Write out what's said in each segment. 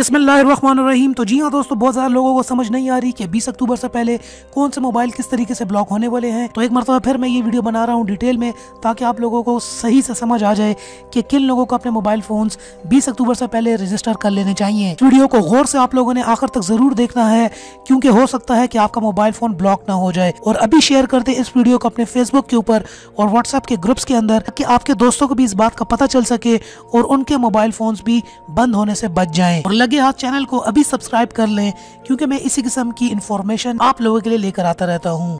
बिस्मिल्लाहिर्रहमानिर्रहीम। तो जी हाँ दोस्तों, बहुत ज़्यादा लोगों को समझ नहीं आ रही कि 20 अक्टूबर से पहले कौन से मोबाइल किस तरीके से ब्लॉक होने वाले हैं। तो एक मरतबा फिर मैं ये वीडियो बना रहा हूँ डिटेल में, ताकि आप लोगों को सही से समझ आ जाए कि किन लोगों को अपने मोबाइल फोन्स 20 अक्टूबर से पहले रजिस्टर कर लेने चाहिए। वीडियो को गौर से आप लोगों ने आखिर तक जरूर देखना है, क्योंकि हो सकता है कि आपका मोबाइल फोन ब्लॉक ना हो जाए। और अभी शेयर कर दे इस वीडियो को अपने फेसबुक के ऊपर और व्हाट्सएप के ग्रुप्स के अंदर, ताकि आपके दोस्तों को भी इस बात का पता चल सके और उनके मोबाइल फोन्स भी बंद होने से बच जाएं। और लगे हाथ चैनल को अभी सब्सक्राइब कर लें, क्योंकि मैं इसी किस्म की इंफॉर्मेशन आप लोगों के लिए लेकर आता रहता हूँ।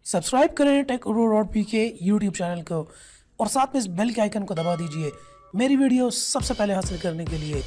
सब्सक्राइब करें टेक.pk यूट्यूब चैनल को और साथ में इस बेल के आइकन को दबा दीजिए मेरी वीडियो सबसे पहले हासिल करने के लिए।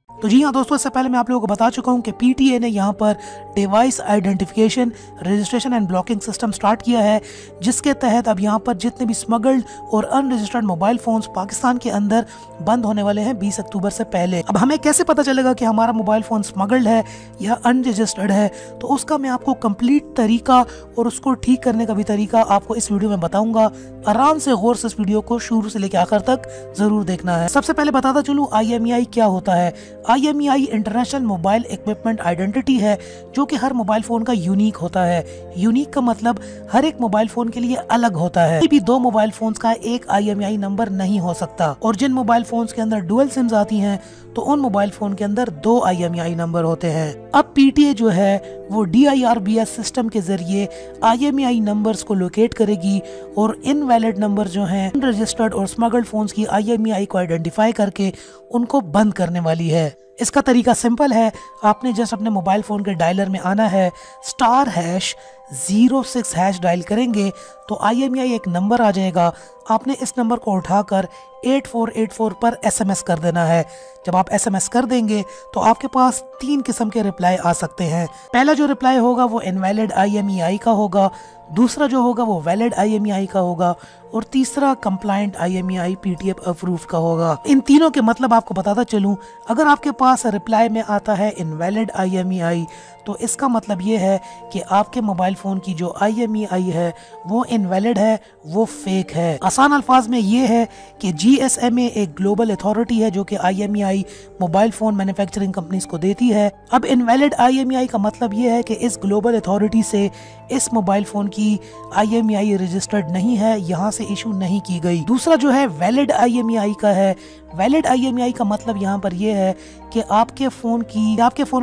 तो जी हाँ दोस्तों, इससे पहले मैं आप लोगों को बता चुका हूँ कि पीटीए ने यहाँ पर device identification, registration and blocking system start किया है, जिसके तहत अब यहाँ पर जितने भी स्मगल्ड और अनरजिस्टर्ड मोबाइल फोन्स पाकिस्तान के अंदर बंद होने वाले हैं 20 अक्टूबर से पहले। अब हमें कैसे पता चलेगा कि हमारा मोबाइल फोन स्मगल्ड है या अनरजिस्टर्ड है? तो उसका मैं आपको कंप्लीट तरीका और उसको ठीक करने का भी तरीका आपको इस वीडियो में बताऊंगा। आराम से गौर से इस वीडियो को शुरू से लेकर आखिर तक जरूर देखना है। सबसे पहले बताता चलूं IMEI क्या होता है। IMEI international mobile equipment identity है, जो कि हर मोबाइल फोन का यूनिक होता है। यूनिक का मतलब हर एक मोबाइल फोन के लिए अलग होता है। भी दो मोबाइल फोन्स का एक IMEI नंबर नहीं हो सकता। और जिन मोबाइल फोन्स के अंदर डुअल सिम्स आती हैं, तो उन मोबाइल फोन के अंदर 2 IMEI नंबर होते हैं। अब PTA जो है वो DIRBS सिस्टम के जरिए IMEI नंबर्स को लोकेट करेगी और इनवैलिड नंबर जो हैं अनरजिस्टर्ड और स्मगल्ड फोन्स की IMEI को आइडेंटिफाई करके उनको बंद करने वाली है। इसका तरीका सिंपल है। आपने जस्ट अपने मोबाइल फोन के डायलर में आना है, *#06# डायल करेंगे तो IMEI एक नंबर आ जाएगा। आपने इस नंबर को उठाकर 8484 पर SMS कर देना है। जब आप SMS कर देंगे तो आपके पास 3 किस्म के रिप्लाई आ सकते हैं। पहला जो रिप्लाई होगा वो इनवैलिड IMEI का होगा, दूसरा जो होगा वो वैलिड IMEI का होगा और तीसरा कंप्लायंट IMEI PTA अप्रूव का होगा। इन तीनों के मतलब आपको बताता चलूं, अगर आपके पास रिप्लाई में आता है इनवैलिड IMEI, तो इसका मतलब ये है कि आपके मोबाइल फोन की जो IMEI है वो इनवैलिड है, वो फेक है। आसान अल्फाज में ये है कि GSMA एक ग्लोबल अथॉरिटी है जो कि IMEI mobile phone manufacturing companies को देती है। अब इनवैलिड IMEI का मतलब ये है कि इस ग्लोबल अथॉरिटी से इस मोबाइल फोन की IMEI रजिस्टर्ड नहीं है, यहाँ से इशू नहीं की गई। दूसरा जो है वैलिड IMEI का है। वैलिड IMEI का मतलब यहाँ पर यह है कि आपके फोन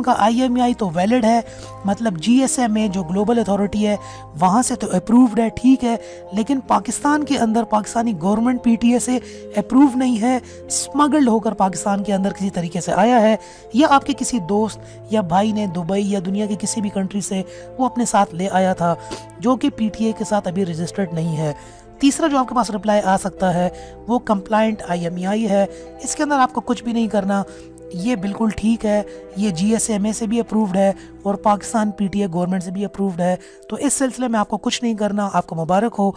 का IMEI तो वैलिड है, मतलब GSMA जो ग्लोबल अथॉरिटी है वहाँ से तो अप्रूव्ड है, ठीक है, लेकिन पाकिस्तान के अंदर पाकिस्तानी गवर्नमेंट PTA से अप्रूव नहीं है। स्मगल्ड होकर पाकिस्तान के अंदर किसी तरीके से आया है, या आपके किसी दोस्त या भाई ने दुबई या दुनिया की किसी भी कंट्री से वो अपने साथ ले आया था, जो कि PTA के साथ अभी रजिस्टर्ड नहीं है। तीसरा जो आपके पास रिप्लाई आ सकता है वो कंप्लायंट IMEI है। इसके अंदर आपको कुछ भी नहीं करना, ये बिल्कुल ठीक है, ये GSMA से भी अप्रूव्ड है और पाकिस्तान PTA गवर्नमेंट से भी अप्रूव्ड है, तो इस सिलसिले में आपको कुछ नहीं करना, आपको मुबारक हो।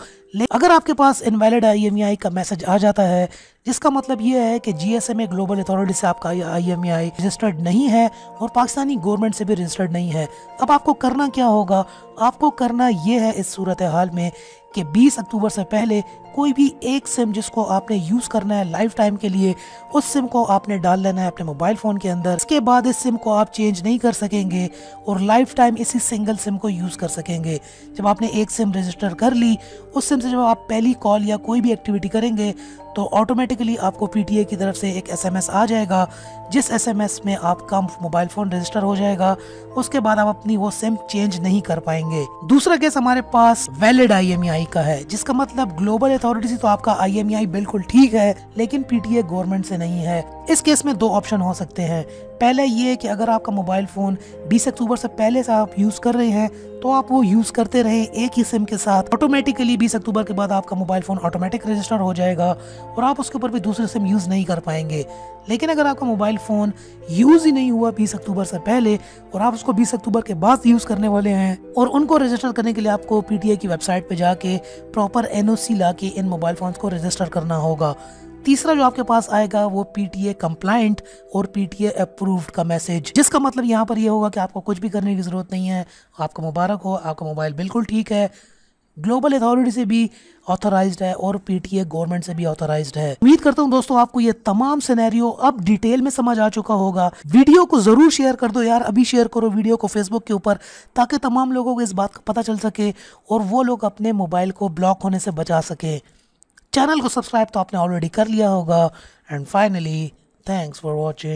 अगर आपके पास इनवैलिड IMEI का मैसेज आ जाता है, जिसका मतलब ये है कि GSMA ग्लोबल अथॉरिटी से आपका IMEI रजिस्टर्ड नहीं है और पाकिस्तानी गवर्नमेंट से भी रजिस्टर्ड नहीं है, अब आपको करना क्या होगा? आपको करना ये है इस सूरत हाल में कि 20 अक्टूबर से पहले कोई भी एक सिम जिसको आपने यूज़ करना है लाइफ टाइम के लिए, उस सिम को आपने डाल लेना है अपने मोबाइल फ़ोन के अंदर। इसके बाद इस सिम को आप चेंज नहीं कर सकेंगे और लाइफ टाइम इसी सिंगल सिम को यूज़ कर सकेंगे। जब आपने एक सिम रजिस्टर कर ली, उस सिम से जब आप पहली कॉल या कोई भी एक्टिविटी करेंगे तो ऑटोमेटिकली आपको PTA की तरफ से एक SMS आ जाएगा, जिस SMS में आपका मोबाइल फ़ोन रजिस्टर हो जाएगा। उसके बाद आप अपनी वो सिम चेंज नहीं कर पाएंगे। दूसरा केस हमारे पास वैलिड IMEI का है, जिसका मतलब ग्लोबल अथॉरिटी से तो आपका IMEI बिल्कुल ठीक है, लेकिन PTA गवर्नमेंट से नहीं है। इस केस में 2 ऑप्शन हो सकते हैं। पहले ये कि अगर आपका मोबाइल फ़ोन 20 अक्टूबर से पहले से आप यूज़ कर रहे हैं तो आप वो यूज़ करते रहें एक ही सिम के साथ। ऑटोमेटिकली 20 अक्टूबर के बाद आपका मोबाइल फ़ोन ऑटोमेटिक रजिस्टर हो जाएगा और आप उसके ऊपर भी दूसरे सिम यूज़ नहीं कर पाएंगे। लेकिन अगर आपका मोबाइल फ़ोन यूज़ ही नहीं हुआ 20 अक्टूबर से पहले और आप उसको 20 अक्टूबर के बाद यूज़ करने वाले हैं, और उनको रजिस्टर करने के लिए आपको PTA की वेबसाइट पे जाके प्रॉपर NOC ला के इन मोबाइल फ़ोन्स को रजिस्टर करना होगा। तीसरा जो आपके पास आएगा वो PTA कंप्लायंट और PTA अप्रूव्ड का मैसेज, जिसका मतलब यहाँ पर ये होगा कि आपको कुछ भी करने की ज़रूरत नहीं है। आपको मुबारक हो, आपका मोबाइल बिल्कुल ठीक है, ग्लोबल अथॉरिटी से भी ऑथराइज्ड है और पीटीए गवर्नमेंट से भी ऑथराइज्ड है। उम्मीद करता हूँ दोस्तों आपको ये तमाम सिनेरियो अब डिटेल में समझ आ चुका होगा। वीडियो को जरूर शेयर कर दो यार, अभी शेयर करो वीडियो को फेसबुक के ऊपर, ताकि तमाम लोगों को इस बात का पता चल सके और वो लोग अपने मोबाइल को ब्लॉक होने से बचा सके। चैनल को सब्सक्राइब तो आपने ऑलरेडी कर लिया होगा। And finally thanks for watching.